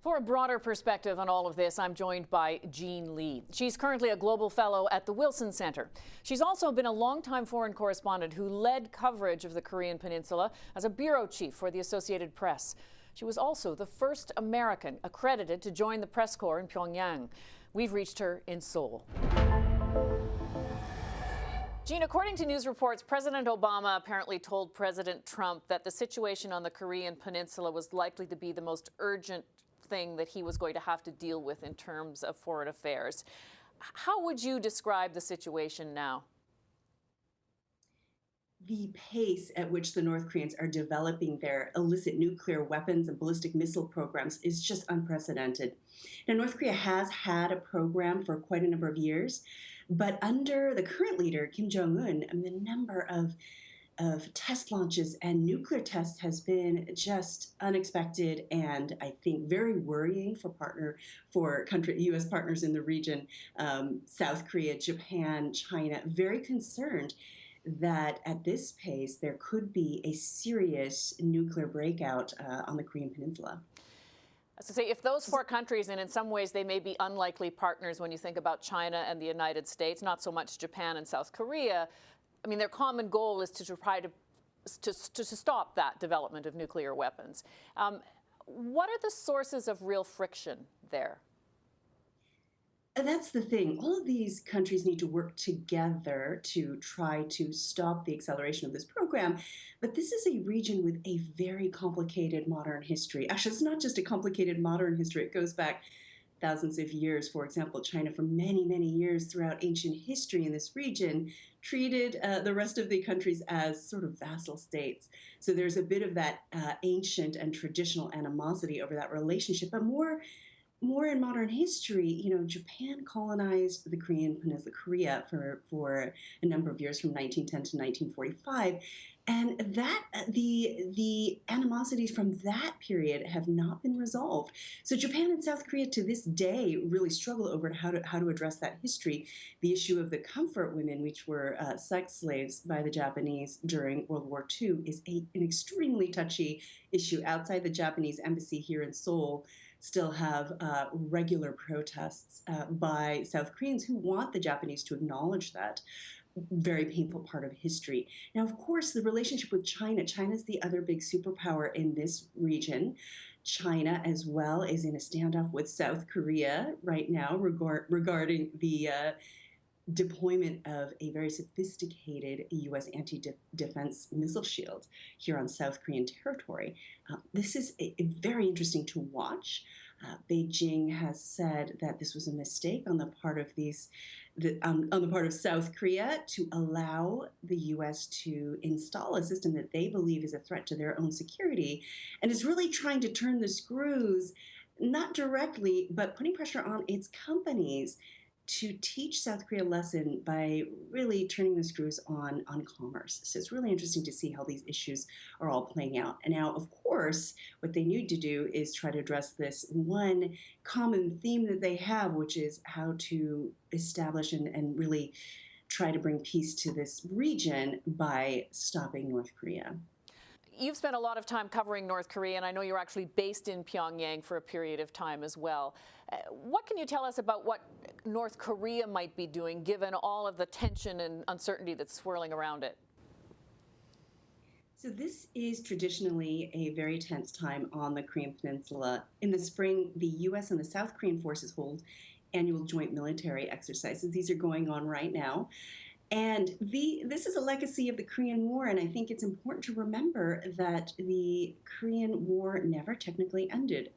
For a broader perspective on all of this, I'm joined by Geun-hye. She's currently a global fellow at the Wilson Center. She's also been a longtime foreign correspondent who led coverage of the Korean Peninsula as a bureau chief for the Associated Press. She was also the first American accredited to join the press corps in Pyongyang. We've reached her in Seoul. Jean, according to news reports, President Obama apparently told President Trump that the situation on the Korean Peninsula was likely to be the most urgent thing that he was going to have to deal with in terms of foreign affairs. How would you describe the situation now? The pace at which the North Koreans are developing their illicit nuclear weapons and ballistic missile programs is just unprecedented. Now, North Korea has had a program for quite a number of years, but under the current leader, Kim Jong-un, the number of test launches and nuclear tests has been just unexpected and I think very worrying for U.S. partners in the region, South Korea, Japan, China, very concerned that at this pace there could be a serious nuclear breakout on the Korean Peninsula. So say if those four countries, and in some ways they may be unlikely partners when you think about China and the United States, not so much Japan and South Korea, I mean, their common goal is to try to stop that development of nuclear weapons. What are the sources of real friction there? And that's the thing. All of these countries need to work together to try to stop the acceleration of this program. But this is a region with a very complicated modern history. Actually, it's not just a complicated modern history. It goes back thousands of years. For example, China for many, many years throughout ancient history in this region treated the rest of the countries as sort of vassal states. So there's a bit of that ancient and traditional animosity over that relationship. But more in modern history, Japan colonized the Korean Peninsula, Korea, for a number of years from 1910 to 1945. And that the animosities from that period have not been resolved. So Japan and South Korea to this day really struggle over how to address that history. The issue of the comfort women, which were sex slaves by the Japanese during World War II, is an extremely touchy issue. Outside the Japanese embassy here in Seoul, still have regular protests by South Koreans who want the Japanese to acknowledge that very painful part of history. Now, of course, the relationship with China. China is the other big superpower in this region. China, as well, is in a standoff with South Korea right now regarding the deployment of a very sophisticated U.S. anti-defense missile shield here on South Korean territory. This is very interesting to watch. Beijing has said that this was a mistake on the part of on the part of South Korea to allow the U.S. to install a system that they believe is a threat to their own security, and is really trying to turn the screws, not directly, but putting pressure on its companies to teach South Korea a lesson by really turning the screws on commerce. So it's really interesting to see how these issues are all playing out. And now, of course, what they need to do is try to address this one common theme that they have, which is how to establish and really try to bring peace to this region by stopping North Korea. You've spent a lot of time covering North Korea, and I know you're actually based in Pyongyang for a period of time as well. What can you tell us about what North Korea might be doing, given all of the tension and uncertainty that's swirling around it? So this is traditionally a very tense time on the Korean Peninsula. In the spring, the U.S. and the South Korean forces hold annual joint military exercises. These are going on right now. And this is a legacy of the Korean War, and I think it's important to remember that the Korean War never technically ended.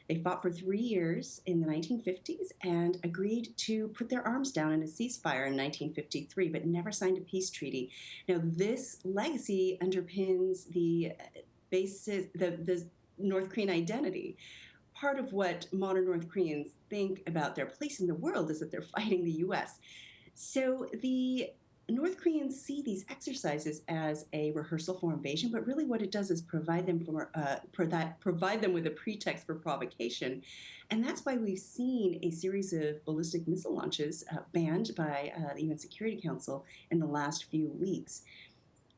They fought for 3 years in the 1950s and agreed to put their arms down in a ceasefire in 1953, but never signed a peace treaty. Now, this legacy underpins the North Korean identity. Part of what modern North Koreans think about their place in the world is that they're fighting the U.S. So the North Koreans see these exercises as a rehearsal for invasion, but really what it does is provide them with a pretext for provocation. And that's why we've seen a series of ballistic missile launches banned by the UN Security Council in the last few weeks.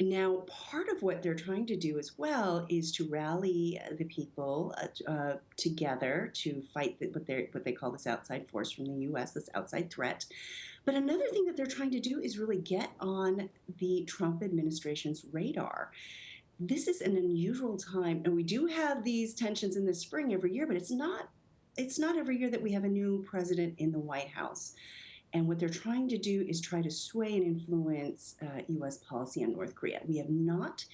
Now, part of what they're trying to do as well is to rally the people together to fight what they call this outside force from the U.S., this outside threat. But another thing that they're trying to do is really get on the Trump administration's radar. This is an unusual time, and we do have these tensions in the spring every year, but it's not. It's not every year that we have a new president in the White House. And what they're trying to do is try to sway and influence U.S. policy on North Korea. We have not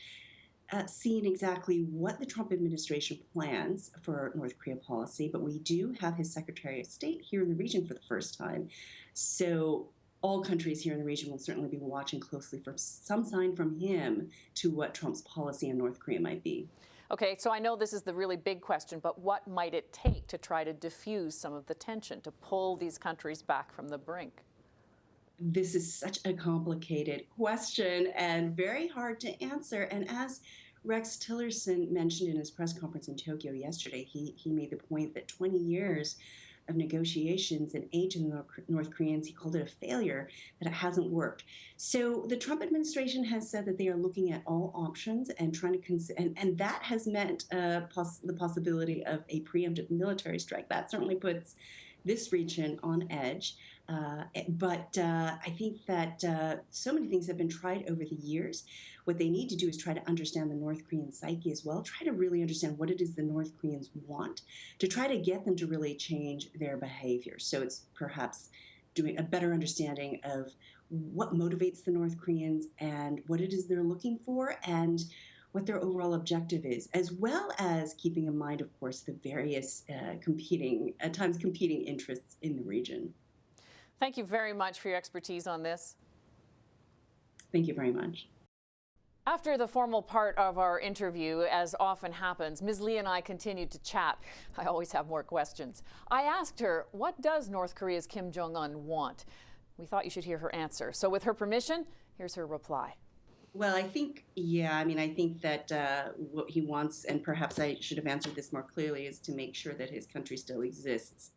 seen exactly what the Trump administration plans for North Korea policy, but we do have his Secretary of State here in the region for the first time. So all countries here in the region will certainly be watching closely for some sign from him to what Trump's policy on North Korea might be. Okay, so I know this is the really big question, but what might it take to try to diffuse some of the tension, to pull these countries back from the brink? This is such a complicated question and very hard to answer. And as Rex Tillerson mentioned in his press conference in Tokyo yesterday, he made the point that 20 years of negotiations and aid to the North Koreans, he called it a failure, that it hasn't worked. So the Trump administration has said that they are looking at all options and trying to, and that has meant the possibility of a preemptive military strike. That certainly puts this region on edge. But I think that so many things have been tried over the years. What they need to do is try to understand the North Korean psyche as well, try to really understand what it is the North Koreans want, to try to get them to really change their behavior. So it's perhaps doing a better understanding of what motivates the North Koreans and what it is they're looking for and what their overall objective is, as well as keeping in mind, of course, the various at times competing interests in the region. Thank you very much for your expertise on this. Thank you very much. After the formal part of our interview, as often happens, Ms. Lee and I continued to chat. I always have more questions. I asked her, what does North Korea's Kim Jong-un want? We thought you should hear her answer. So with her permission, here's her reply. Well, I think that what he wants, and perhaps I should have answered this more clearly, is to make sure that his country still exists